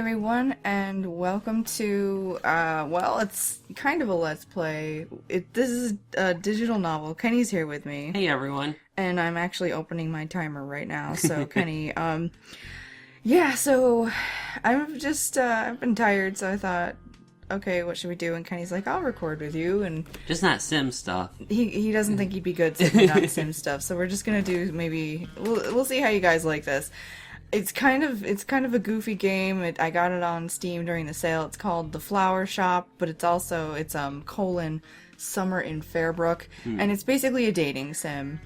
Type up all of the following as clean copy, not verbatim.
everyone, and welcome to, well, it's kind of a Let's Play. This is a digital novel. Kenny's here with me. Hey, everyone. And I'm actually opening my timer right now, so Kenny, yeah, so I've been tired, so I thought, okay, what should we do? And Kenny's like, I'll record with you, and... Just not sim stuff. He doesn't think he'd be good sitting on sim stuff, so we're just gonna do maybe... We'll see how you guys like this. It's kind of a goofy game. I got it on Steam during the sale. It's called The Flower Shop, but it's Summer in Fairbrook, and it's basically a dating sim.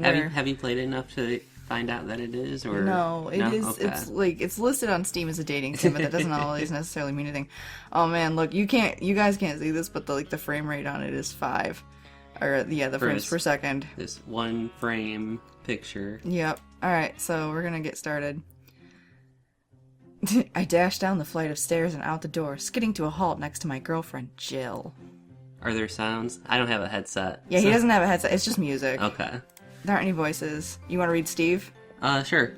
Have you played it enough to find out that it is, or no? It is. Okay. It's listed on Steam as a dating sim, but that doesn't always necessarily mean anything. Oh man, look, you guys can't see this, but the frame rate on it is 5, or the frames per second. This one frame picture. Yep. Alright, so we're gonna get started. I dashed down the flight of stairs and out the door, skidding to a halt next to my girlfriend, Jill. Are there sounds? I don't have a headset. Yeah, he doesn't have a headset. It's just music. Okay. There aren't any voices. You want to read Steve? Sure.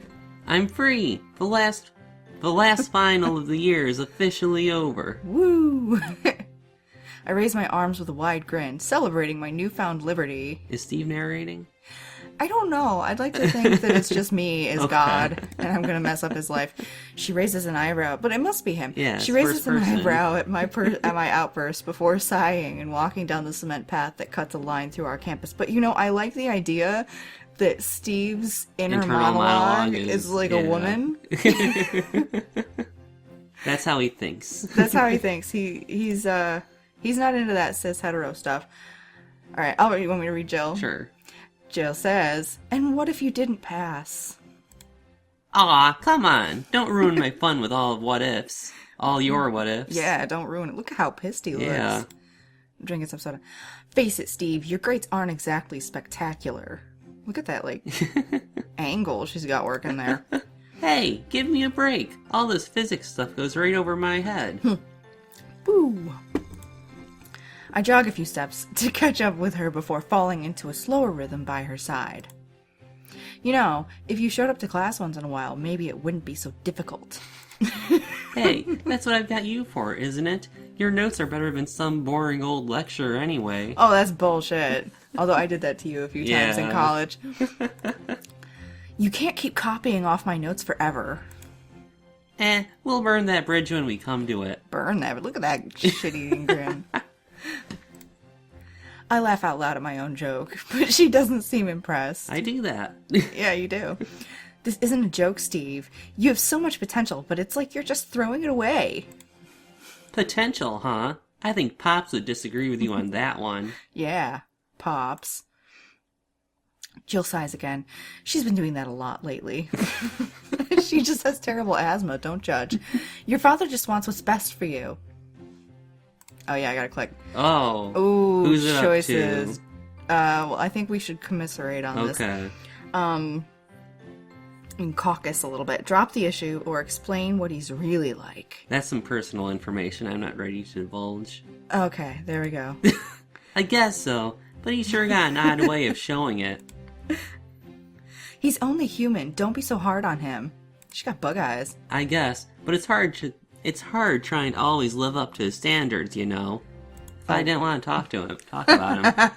I'm free. The last final of the year is officially over. Woo! I raised my arms with a wide grin, celebrating my newfound liberty. Is Steve narrating? I don't know. I'd like to think that it's just me as Okay. God, and I'm gonna mess up his life. She raises an eyebrow, but it must be him. Yeah, she raises an person. eyebrow at my outburst before sighing and walking down the cement path that cuts a line through our campus. But I like the idea that Steve's inner monologue is like a woman. That's how he thinks. That's how he thinks. He's not into that cis hetero stuff. All right, you want me to read Jill? Sure. Jill says, "And what if you didn't pass?" Aw, come on. Don't ruin my fun with all what ifs. All your what ifs. Yeah, don't ruin it. Look at how pissed he looks. Yeah. I'm drinking some soda. Face it, Steve, your grades aren't exactly spectacular. Look at that, angle she's got working there. Hey, give me a break. All this physics stuff goes right over my head. Boo. I jog a few steps to catch up with her before falling into a slower rhythm by her side. If you showed up to class once in a while, maybe it wouldn't be so difficult. Hey, that's what I've got you for, isn't it? Your notes are better than some boring old lecture anyway. Oh, that's bullshit. Although I did that to you a few times in college. You can't keep copying off my notes forever. We'll burn that bridge when we come to it. Burn that, but look at that shit-eating grin. I laugh out loud at my own joke, but she doesn't seem impressed. I do that. Yeah, you do. This isn't a joke, Steve. You have so much potential, but it's like you're just throwing it away. Potential, huh? I think Pops would disagree with you on that one. Yeah, Pops. Jill sighs again. She's been doing that a lot lately. She just has terrible asthma, don't judge. Your father just wants what's best for you. Oh yeah, I gotta click. Oh. Ooh, who's it choices. up to? Well, I think we should commiserate on this. Okay. And caucus a little bit. Drop the issue or explain what he's really like. That's some personal information I'm not ready to divulge. Okay, there we go. I guess so, but he sure got an odd way of showing it. He's only human. Don't be so hard on him. She got bug eyes. I guess, but it's hard trying to always live up to his standards, If I didn't want to talk about him.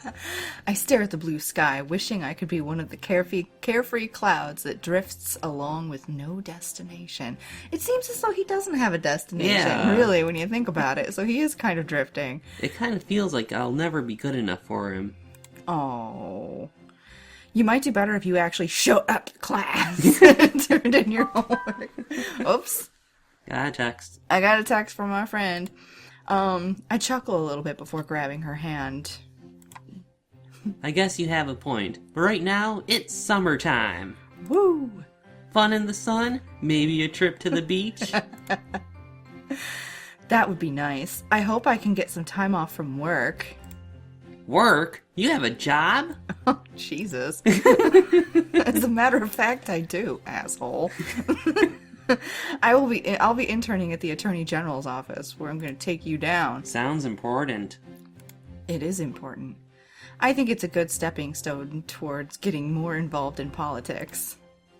I stare at the blue sky, wishing I could be one of the carefree clouds that drifts along with no destination. It seems as though he doesn't have a destination, really, when you think about it. So he is kind of drifting. It kind of feels like I'll never be good enough for him. Oh. You might do better if you actually showed up to class and turned in your homework. Oops. Got a text. I got a text from my friend. I chuckle a little bit before grabbing her hand. I guess you have a point. But right now, it's summertime. Woo! Fun in the sun? Maybe a trip to the beach? That would be nice. I hope I can get some time off from work. Work? You have a job? Oh, Jesus. As a matter of fact, I do, asshole. I'll be interning at the Attorney General's office, where I'm going to take you down. Sounds important. It is important. I think it's a good stepping stone towards getting more involved in politics.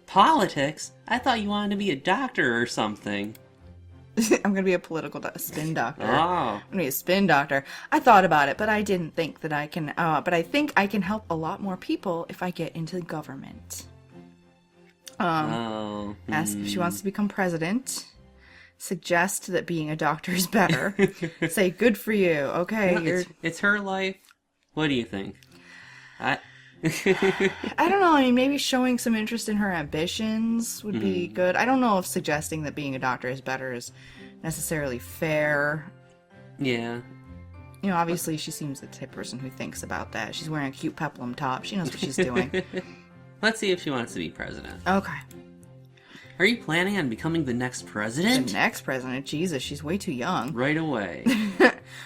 Politics? I thought you wanted to be a doctor or something. I'm gonna be a political spin doctor. Oh. I'm gonna be a spin doctor. I thought about it, but I didn't think that I can. But I think I can help a lot more people if I get into government. Ask if she wants to become president. Suggest that being a doctor is better. Say, good for you. Okay, Well, it's her life. What do you think? I don't know. I mean, maybe showing some interest in her ambitions would be good. I don't know if suggesting that being a doctor is better is necessarily fair. Yeah. You know, obviously she seems the type of person who thinks about that. She's wearing a cute peplum top. She knows what she's doing. Let's see if she wants to be president. Okay. Are you planning on becoming the next president? The next president? Jesus, she's way too young. Right away.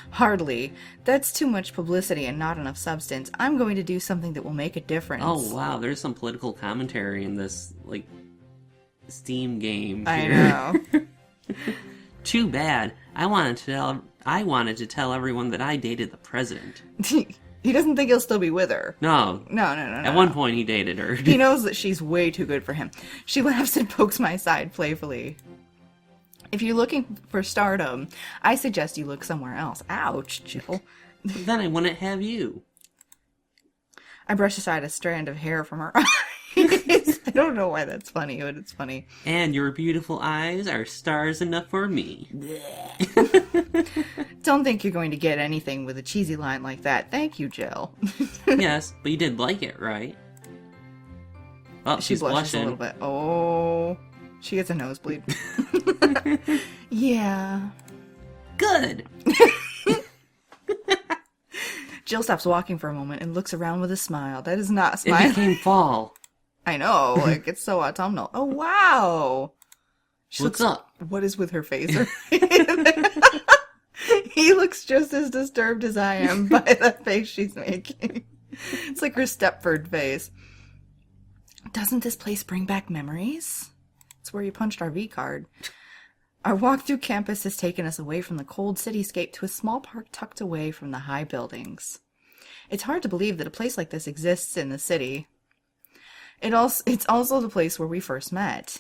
Hardly. That's too much publicity and not enough substance. I'm going to do something that will make a difference. Oh, wow. There's some political commentary in this, like, Steam game here. I know. Too bad. I wanted to tell everyone that I dated the president. He doesn't think he'll still be with her. No. No. At one point, he dated her. He knows that she's way too good for him. She laughs and pokes my side playfully. If you're looking for stardom, I suggest you look somewhere else. Ouch, Jill. Then I wouldn't have you. I brush aside a strand of hair from her eyes. I don't know why that's funny, but it's funny. And your beautiful eyes are stars enough for me. Don't think you're going to get anything with a cheesy line like that. Thank you, Jill. Yes, but you did like it, right? Oh, She she's blushes blushing. a little bit. Oh, she gets a nosebleed. Yeah. Good! Jill stops walking for a moment and looks around with a smile. That is not It smiling. became fall. I know, like, it's so autumnal. Oh, wow. She What's looks, up? What is with her face? He looks just as disturbed as I am by the face she's making. It's like her Stepford face. Doesn't this place bring back memories? It's where you punched our V card. Our walk through campus has taken us away from the cold cityscape to a small park tucked away from the high buildings. It's hard to believe that a place like this exists in the city. It's also the place where we first met.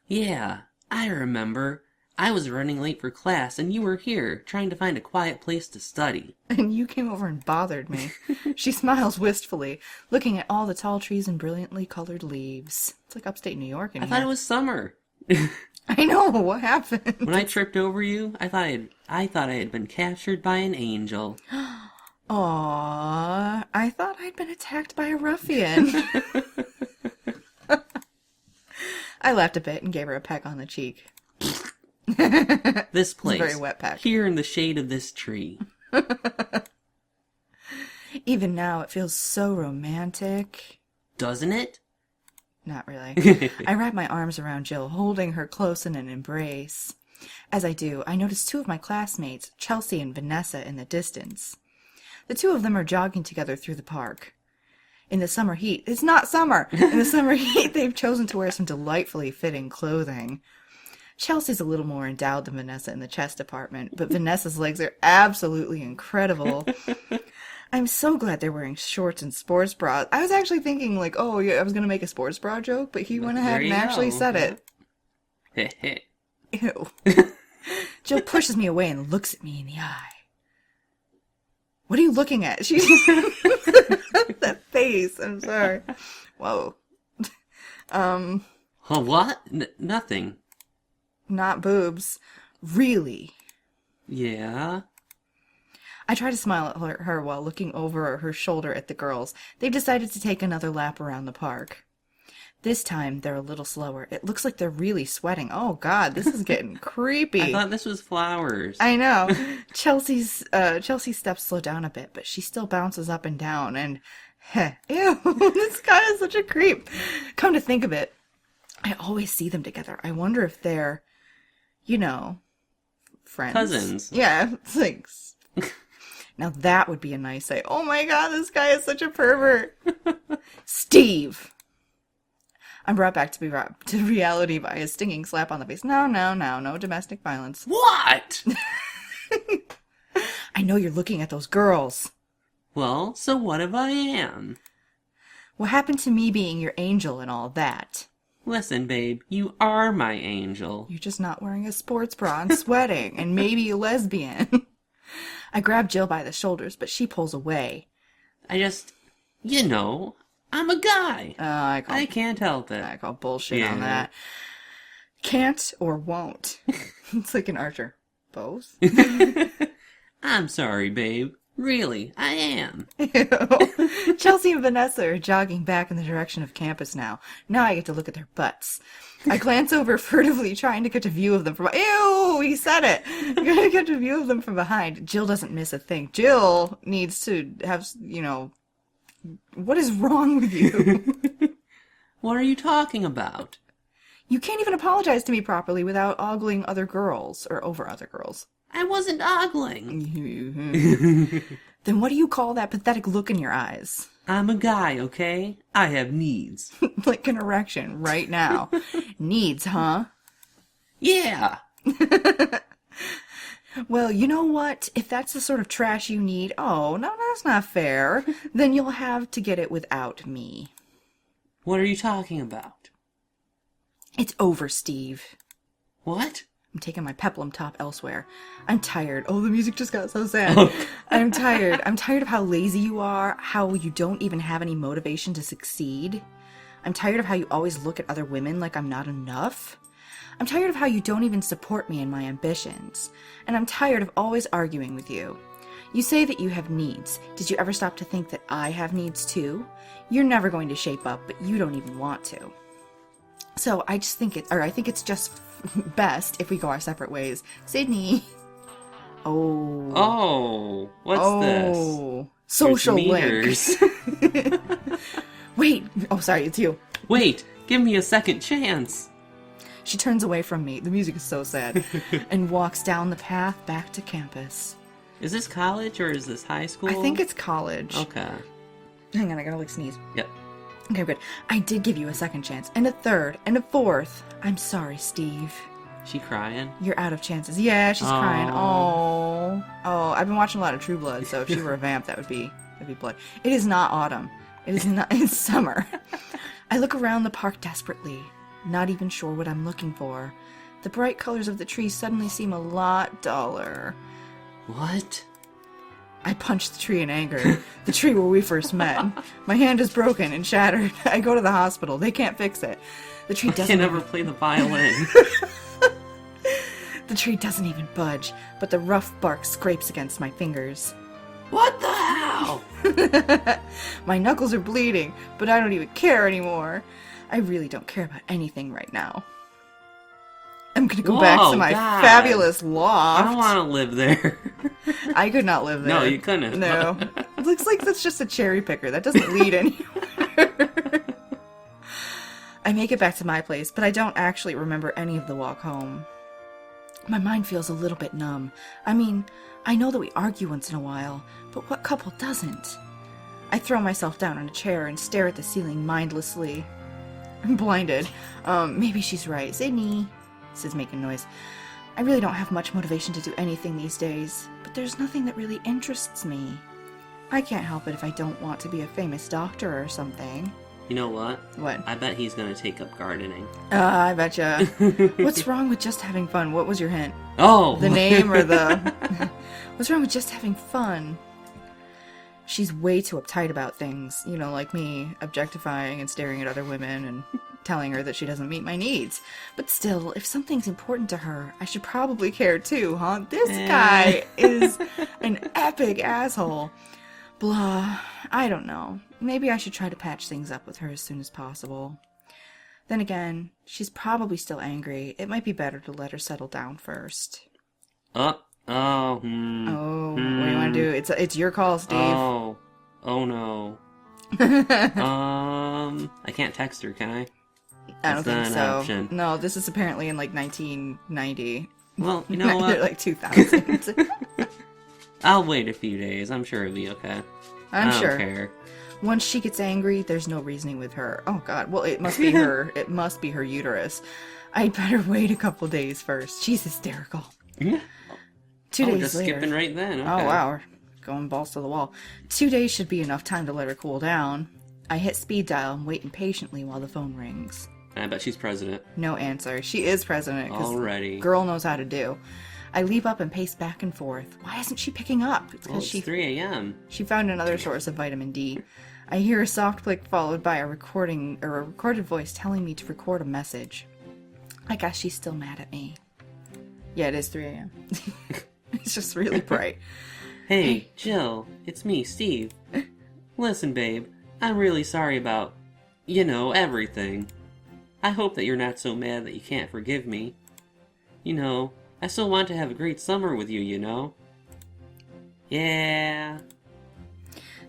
Yeah, I remember. I was running late for class, and you were here, trying to find a quiet place to study. And you came over and bothered me. She smiles wistfully, looking at all the tall trees and brilliantly colored leaves. It's like upstate New York in I here. thought it was summer. I know, what happened? When I tripped over you, I thought I had been captured by an angel. Aww, I thought I'd been attacked by a ruffian. I laughed a bit and gave her a peck on the cheek. This place, very wet peck. here in the shade of this tree. Even now, it feels so romantic. Doesn't it? Not really. I wrap my arms around Jill, holding her close in an embrace. As I do, I notice two of my classmates, Chelsea and Vanessa, in the distance. The two of them are jogging together through the park. In the summer heat, it's not summer! In the summer heat, they've chosen to wear some delightfully fitting clothing. Chelsea's a little more endowed than Vanessa in the chest department, but Vanessa's legs are absolutely incredible. I'm so glad they're wearing shorts and sports bras. I was actually thinking, like, oh, yeah, I was going to make a sports bra joke, but he went ahead There and you actually go. said it. Ew. Jill pushes me away and looks at me in the eye. What are you looking at? She's that face. I'm sorry. Whoa. Oh, what? Nothing. Not boobs. Really. Yeah? I try to smile at her while looking over her shoulder at the girls. They've decided to take another lap around the park. This time, they're a little slower. It looks like they're really sweating. Oh, God, this is getting creepy. I thought this was flowers. I know. Chelsea's steps slow down a bit, but she still bounces up and down, and ew, this guy is such a creep. Come to think of it, I always see them together. I wonder if they're, friends. Cousins. Yeah, it's like, now that would be a nice say. Oh my God, this guy is such a pervert. Steve. I'm brought back to reality by a stinging slap on the face. No domestic violence. What? I know you're looking at those girls. Well, so what if I am? What happened to me being your angel and all that? Listen, babe, you are my angel. You're just not wearing a sports bra and sweating, and maybe a lesbian. I grab Jill by the shoulders, but she pulls away. I'm a guy. I can't help it. I call bullshit on that. Can't or won't. It's like an Archer. Both? I'm sorry, babe. Really, I am. Ew. Chelsea and Vanessa are jogging back in the direction of campus now. Now I get to look at their butts. I glance over furtively, trying to get a view of them from... Ew! He said it! I'm going to get a view of them from behind. Jill doesn't miss a thing. Jill needs to have, What is wrong with you? What are you talking about? You can't even apologize to me properly without ogling other girls, or over other girls. I wasn't ogling. Then what do you call that pathetic look in your eyes? I'm a guy, okay? I have needs. Like an erection right now. Needs, huh? Yeah. Well, you know what? If that's the sort of trash you need, no, that's not fair. Then you'll have to get it without me. What are you talking about? It's over, Steve. What? I'm taking my peplum top elsewhere. I'm tired. Oh, the music just got so sad. I'm tired. I'm tired of how lazy you are, how you don't even have any motivation to succeed. I'm tired of how you always look at other women like I'm not enough. I'm tired of how you don't even support me in my ambitions. And I'm tired of always arguing with you. You say that you have needs. Did you ever stop to think that I have needs too? You're never going to shape up, but you don't even want to. So I think it's just best if we go our separate ways. Sydney. Oh, what's this? Social meters. link. Wait. Oh, sorry, it's you. Wait, give me a second chance. She turns away from me. The music is so sad. And walks down the path back to campus. Is this college or is this high school? I think it's college. Okay. Hang on, I gotta sneeze. Yep. Okay, good. I did give you a second chance, and a third, and a fourth. I'm sorry, Steve. She crying? You're out of chances. Yeah, she's crying. Oh, I've been watching a lot of True Blood, so if she were a vamp, that'd be blood. It is not autumn. It is not. It's summer. I look around the park desperately, not even sure what I'm looking for. The bright colors of the trees suddenly seem a lot duller. What? I punch the tree in anger. The tree where we first met. My hand is broken and shattered. I go to the hospital. They can't fix it. The tree doesn't. I can never play the violin. The tree doesn't even budge, but the rough bark scrapes against my fingers. What the hell? My knuckles are bleeding, but I don't even care anymore. I really don't care about anything right now. I'm gonna go back to my fabulous loft. I don't want to live there. I could not live there. No, you couldn't. No. It looks like that's just a cherry picker. That doesn't lead anywhere. I make it back to my place, but I don't actually remember any of the walk home. My mind feels a little bit numb. I mean, I know that we argue once in a while, but what couple doesn't? I throw myself down on a chair and stare at the ceiling mindlessly. I'm blinded. Maybe she's right. Sydney. Sid's making noise. I really don't have much motivation to do anything these days, but there's nothing that really interests me. I can't help it if I don't want to be a famous doctor or something. You know what? What? I bet he's going to take up gardening. I betcha. What's wrong with just having fun? What was your hint? Oh! The name or the... What's wrong with just having fun? She's way too uptight about things, like me, objectifying and staring at other women and telling her that she doesn't meet my needs. But still, if something's important to her, I should probably care too, huh? This guy is an epic asshole. Blah. I don't know. Maybe I should try to patch things up with her as soon as possible. Then again, she's probably still angry. It might be better to let her settle down first. What do you want to do? It's your call, Steve. Oh no. I can't text her, can I? I don't think so. Option. No, this is apparently in 1990. Well, you know what? 2000. I'll wait a few days. I'm sure it'll be okay. I'm sure. I don't care. Once she gets angry, there's no reasoning with her. Oh god, well it must be her. It must be her uterus. I'd better wait a couple days first. She's hysterical. Yeah. 2 days just later. skipping right then. Okay. Oh wow, we're going balls to the wall. 2 days should be enough time to let her cool down. I hit speed dial and wait impatiently while the phone rings. I bet she's president. No answer. She is president. 'Cause Already. girl knows how to do. I leap up and pace back and forth. Why isn't she picking up? It's Well, because it's 3 a.m. she found another source of vitamin D. I hear a soft click followed by a recorded voice telling me to record a message. I guess she's still mad at me. Yeah, it is 3 a.m. It's just really bright. Hey, Jill, it's me, Steve. Listen, babe, I'm really sorry about, everything. I hope that you're not so mad that you can't forgive me. I still want to have a great summer with you, Yeah.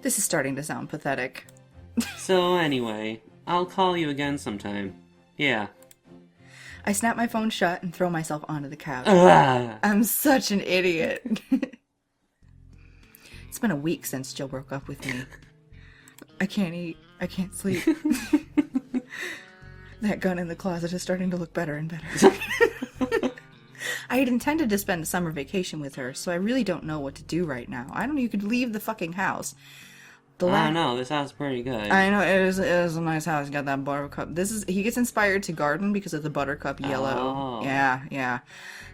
This is starting to sound pathetic. So anyway, I'll call you again sometime. Yeah. I snap my phone shut and throw myself onto the couch. Ah. I'm such an idiot. It's been a week since Jill broke up with me. I can't eat. I can't sleep. That gun in the closet is starting to look better and better. I had intended to spend a summer vacation with her, so I really don't know what to do right now. I don't know, you could leave the fucking house. I don't know, this house is pretty good. I know, it is a nice house. You got that buttercup. He gets inspired to garden because of the buttercup yellow. Oh. Yeah.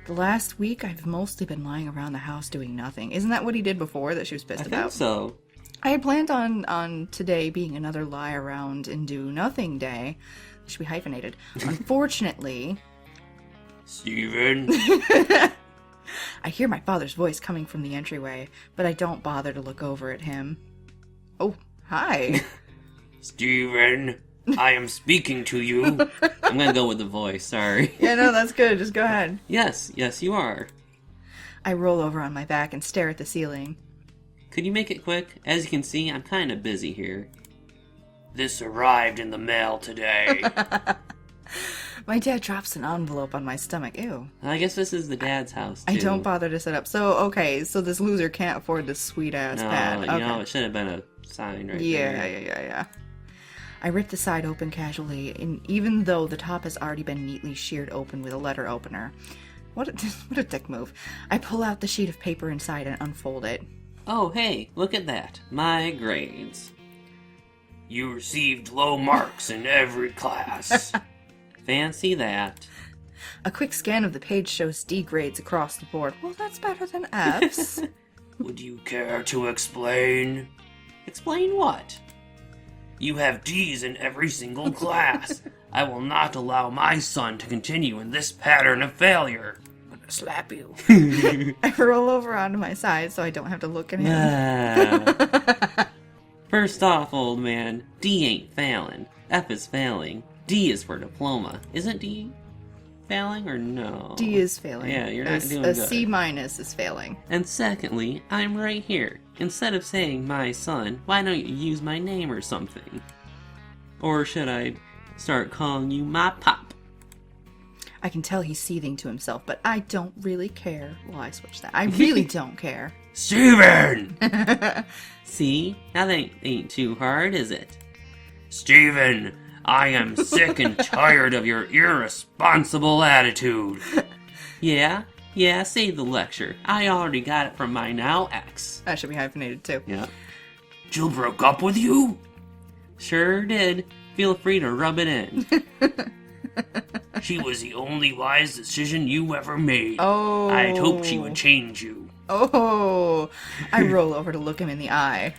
The last week, I've mostly been lying around the house doing nothing. Isn't that what he did before that she was pissed about? I think so. I had planned on today being another lie around and do nothing day. It should be hyphenated. Unfortunately... Steven? I hear my father's voice coming from the entryway, but I don't bother to look over at him. Oh, hi. Steven, I am speaking to you. I'm gonna go with the voice, sorry. Yeah, no, that's good. Just go ahead. Yes, you are. I roll over on my back and stare at the ceiling. Could you make it quick? As you can see, I'm kind of busy here. This arrived in the mail today. My dad drops an envelope on my stomach. Ew. I guess this is the dad's house, too. I don't bother to set up. So this loser can't afford this sweet-ass pad. Okay. It should have been a sign right there. Yeah. I rip the side open casually, and even though the top has already been neatly sheared open with a letter opener. What a dick move. I pull out the sheet of paper inside and unfold it. Oh, hey, look at that. My grades. You received low marks in every class. Fancy that. A quick scan of the page shows D grades across the board. Well, that's better than F's. Would you care to explain? Explain what? You have D's in every single class. I will not allow my son to continue in this pattern of failure. I'm gonna slap you. I roll over onto my side so I don't have to look at him. First off, old man, D ain't failing. F is failing. D is for diploma. Isn't D failing or no? D is failing. Yeah, you're not doing good. A C- is failing. And secondly, I'm right here. Instead of saying my son, why don't you use my name or something? Or should I start calling you my pop? I can tell he's seething to himself, but I don't really care. Well, I switched that. I really don't care. Steven! See? Now that ain't too hard, is it? Steven! I am sick and tired of your irresponsible attitude. Yeah, save the lecture. I already got it from my now ex. That should be hyphenated too. Yeah. Jill broke up with you? Sure did. Feel free to rub it in. She was the only wise decision you ever made. Oh. I'd hoped she would change you. Oh. I roll over to look him in the eye.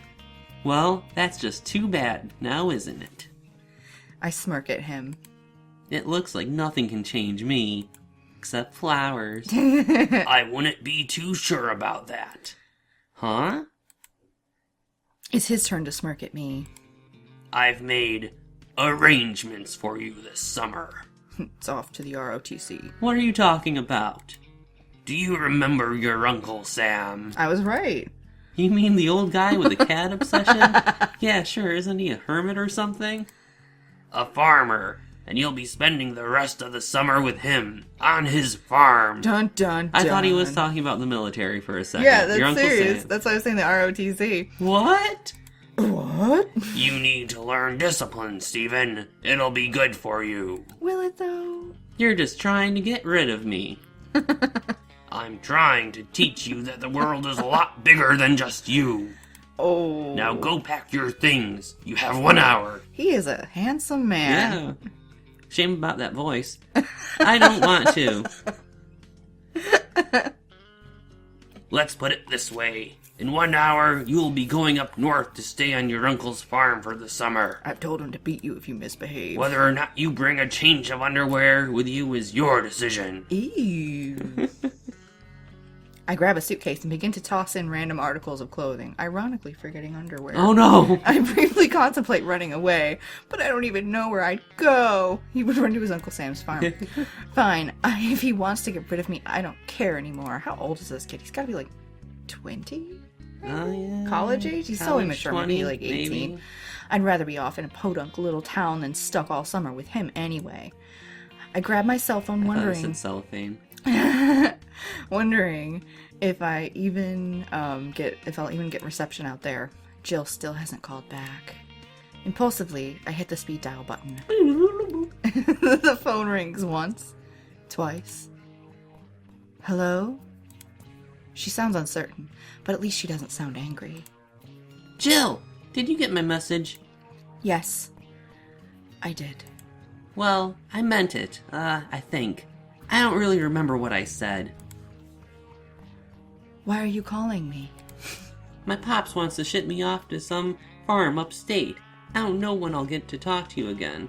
Well, that's just too bad, now isn't it? I smirk at him. It looks like nothing can change me. Except flowers. I wouldn't be too sure about that. Huh? It's his turn to smirk at me. I've made arrangements for you this summer. It's off to the ROTC. What are you talking about? Do you remember your Uncle Sam? I was right. You mean the old guy with the cat obsession? Yeah, sure, isn't he a hermit or something? A farmer, and you'll be spending the rest of the summer with him, on his farm. Dun dun dun. I thought he was talking about the military for a second. Yeah, that's your Uncle serious. Sam. That's why I was saying the ROTC. What? What? You need to learn discipline, Stephen. It'll be good for you. Will it though? You're just trying to get rid of me. I'm trying to teach you that the world is a lot bigger than just you. Oh. Now go pack your things. You have 1 hour. He is a handsome man. Yeah. Shame about that voice. I don't want to. Let's put it this way. In 1 hour, you'll be going up north to stay on your uncle's farm for the summer. I've told him to beat you if you misbehave. Whether or not you bring a change of underwear with you is your decision. Ew. I grab a suitcase and begin to toss in random articles of clothing, ironically forgetting underwear. Oh no! I briefly contemplate running away, but I don't even know where I'd go. He would run to his Uncle Sam's farm. Fine, if he wants to get rid of me, I don't care anymore. How old is this kid? He's gotta be like 20? Yeah. College age? He's so College, immature, 20, maybe like 18. maybe. I'd rather be off in a podunk little town than stuck all summer with him anyway. I grab my cell phone, wondering if I'll even get reception out there. Jill still hasn't called back. Impulsively, I hit the speed dial button. The phone rings once, twice. Hello? She sounds uncertain, but at least she doesn't sound angry. Jill, did you get my message? Yes, I did. Well, I meant it, I think. I don't really remember what I said. Why are you calling me? My pops wants to ship me off to some farm upstate. I don't know when I'll get to talk to you again.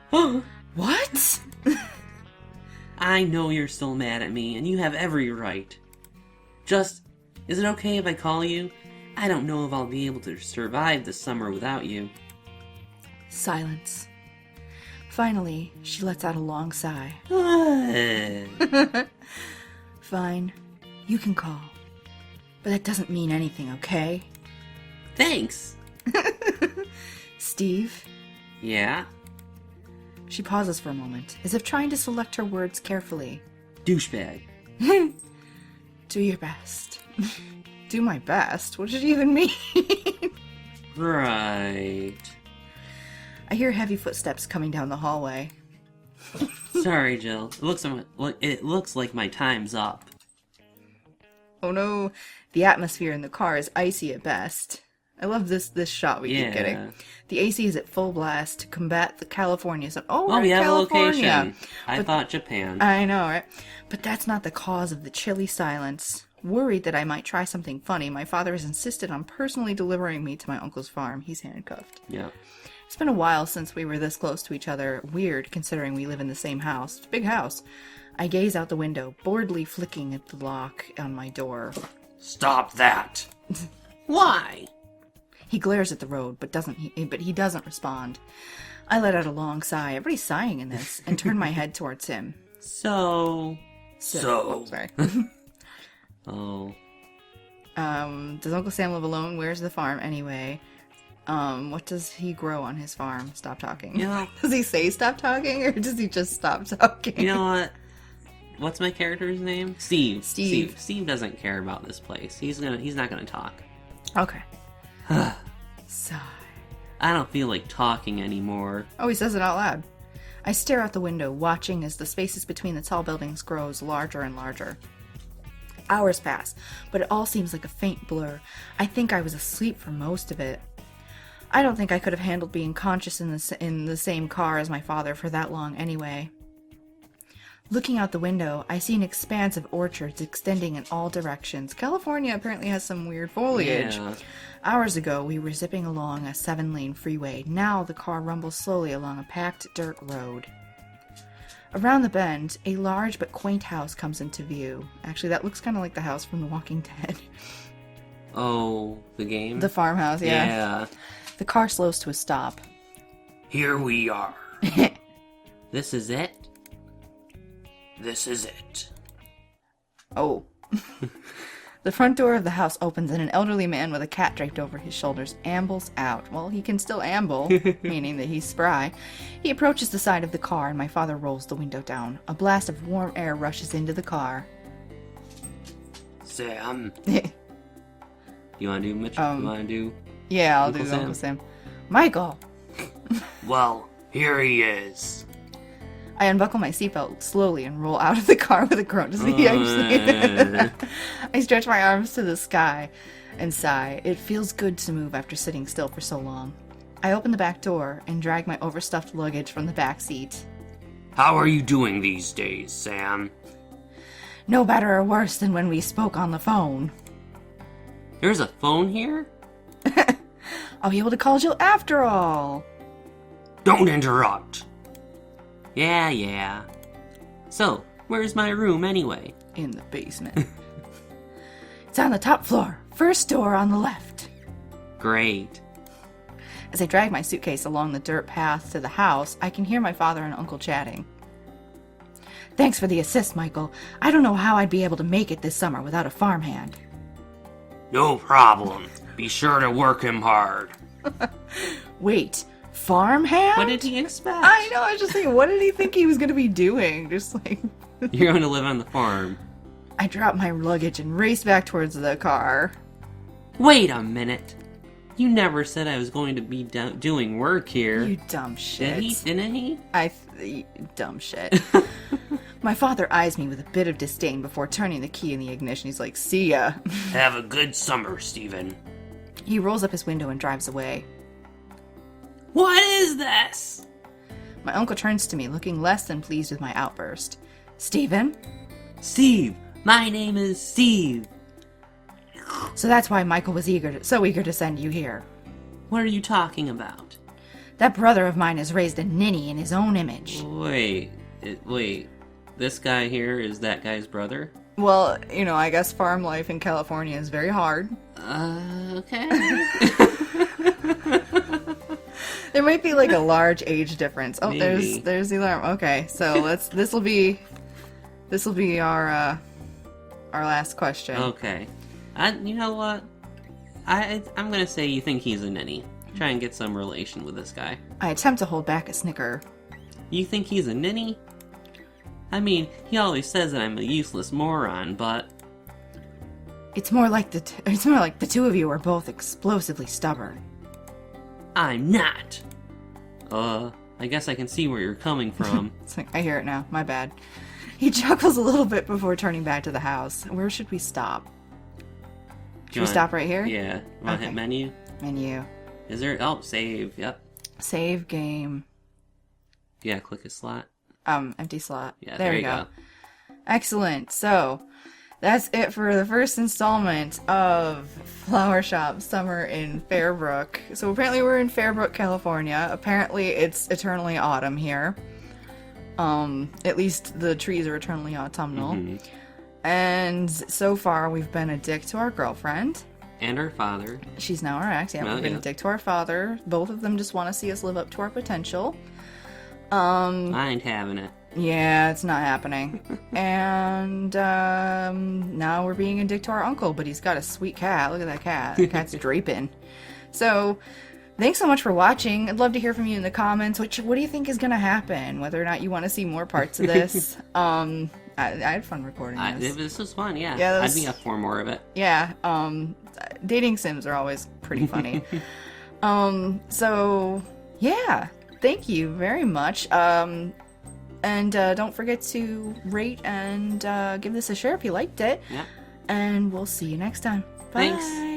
What? I know you're still mad at me, and you have every right. Just, is it okay if I call you? I don't know if I'll be able to survive the summer without you. Silence. Finally, she lets out a long sigh. Fine, you can call. But that doesn't mean anything, okay? Thanks. Steve? Yeah? She pauses for a moment, as if trying to select her words carefully. Douchebag. Do your best. Do my best? What did it even mean? Right. I hear heavy footsteps coming down the hallway. Sorry, Jill. It looks like my time's up. Oh no, the atmosphere in the car is icy at best. I love this shot we keep getting. The AC is at full blast to combat the California sun. Oh, we're we in have California. a location. I thought Japan. I know, right? But that's not the cause of the chilly silence. Worried that I might try something funny, my father has insisted on personally delivering me to my uncle's farm. He's handcuffed. Yeah. It's been a while since we were this close to each other. Weird, considering we live in the same house. It's a big house. I gaze out the window, boredly flicking at the lock on my door. Stop that! Why? He glares at the road, but he doesn't respond. I let out a long sigh. Everybody's sighing in this, and turn my head towards him. So. Oh, sorry. Oh. Does Uncle Sam live alone? Where's the farm anyway? What does he grow on his farm? Stop talking. You know, Does he say stop talking, or does he just stop talking? you know what? What's my character's name? Steve. Steve. Steve doesn't care about this place. He's not gonna talk. Okay. Sigh. I don't feel like talking anymore. Oh, he says it out loud. I stare out the window, watching as the spaces between the tall buildings grows larger and larger. Hours pass, but it all seems like a faint blur. I think I was asleep for most of it. I don't think I could have handled being conscious in the same car as my father for that long anyway. Looking out the window, I see an expanse of orchards extending in all directions. California apparently has some weird foliage. Yeah. Hours ago, we were zipping along a 7-lane freeway. Now the car rumbles slowly along a packed dirt road. Around the bend, a large but quaint house comes into view. Actually, that looks kind of like the house from The Walking Dead. Oh, the game? The farmhouse, yeah. Yeah. The car slows to a stop. Here we are. This is it? This is it. Oh. The front door of the house opens and an elderly man with a cat draped over his shoulders ambles out. Well, he can still amble, meaning that he's spry. He approaches the side of the car and my father rolls the window down. A blast of warm air rushes into the car. Sam. You want to do Mitch? You want to do... Yeah, I'll Uncle do Sam? Uncle Sam. Michael! Well, here he is. I unbuckle my seatbelt slowly and roll out of the car with a groan. Does he actually? I stretch my arms to the sky and sigh. It feels good to move after sitting still for so long. I open the back door and drag my overstuffed luggage from the back seat. How are you doing these days, Sam? No better or worse than when we spoke on the phone. There's a phone here? I'll be able to call Jill after all. Don't interrupt. Yeah. So, where's my room anyway? In the basement. It's on the top floor, first door on the left. Great. As I drag my suitcase along the dirt path to the house, I can hear my father and uncle chatting. Thanks for the assist, Michael. I don't know how I'd be able to make it this summer without a farmhand. No problem. Be sure to work him hard. Wait, farmhand? What did he expect? I know, I was just thinking, what did he think he was going to be doing? Just like... You're going to live on the farm. I drop my luggage and race back towards the car. Wait a minute. You never said I was going to be doing work here. You dumb shit. Didn't he? Dumb shit. My father eyes me with a bit of disdain before turning the key in the ignition. He's like, see ya. Have a good summer, Stephen. He rolls up his window and drives away. What is this? My uncle turns to me, looking less than pleased with my outburst. Stephen? Steve. My name is Steve. So that's why Michael was so eager to send you here. What are you talking about? That brother of mine has raised a ninny in his own image. Wait. This guy here is that guy's brother? Well, I guess farm life in California is very hard. Okay. There might be like a large age difference. Oh, Maybe. there's the alarm. Okay, so this will be our last question. Okay. You know what? I'm gonna say you think he's a ninny. Try and get some relation with this guy. I attempt to hold back a snicker. You think he's a ninny? I mean, he always says that I'm a useless moron, but... It's more like the two of you are both explosively stubborn. I'm not! I guess I can see where you're coming from. It's like, I hear it now. My bad. He chuckles a little bit before turning back to the house. Where should we stop? Should we stop right here? Yeah. Want to hit menu? Menu. Is there... Oh, save. Yep. Save game. Yeah, click a slot. Empty slot. Yeah, there you go. Excellent. So, that's it for the first installment of Flower Shop Summer in Fairbrook. So apparently we're in Fairbrook, California. Apparently it's eternally autumn here. At least the trees are eternally autumnal. Mm-hmm. And so far we've been a dick to our girlfriend. And her father. She's now our ex. Yeah, we've been a dick to our father. Both of them just want to see us live up to our potential. I ain't having it. Yeah, it's not happening. And now we're being a dick to our uncle, but he's got a sweet cat. Look at that cat. The cat's draping. So, thanks so much for watching. I'd love to hear from you in the comments. What do you think is going to happen? Whether or not you want to see more parts of this. I had fun recording this. This was fun, yeah. I'd be up for more of it. Yeah. Dating sims are always pretty funny. So, yeah. Thank you very much. And don't forget to rate and give this a share if you liked it. Yeah. And we'll see you next time. Bye. Thanks.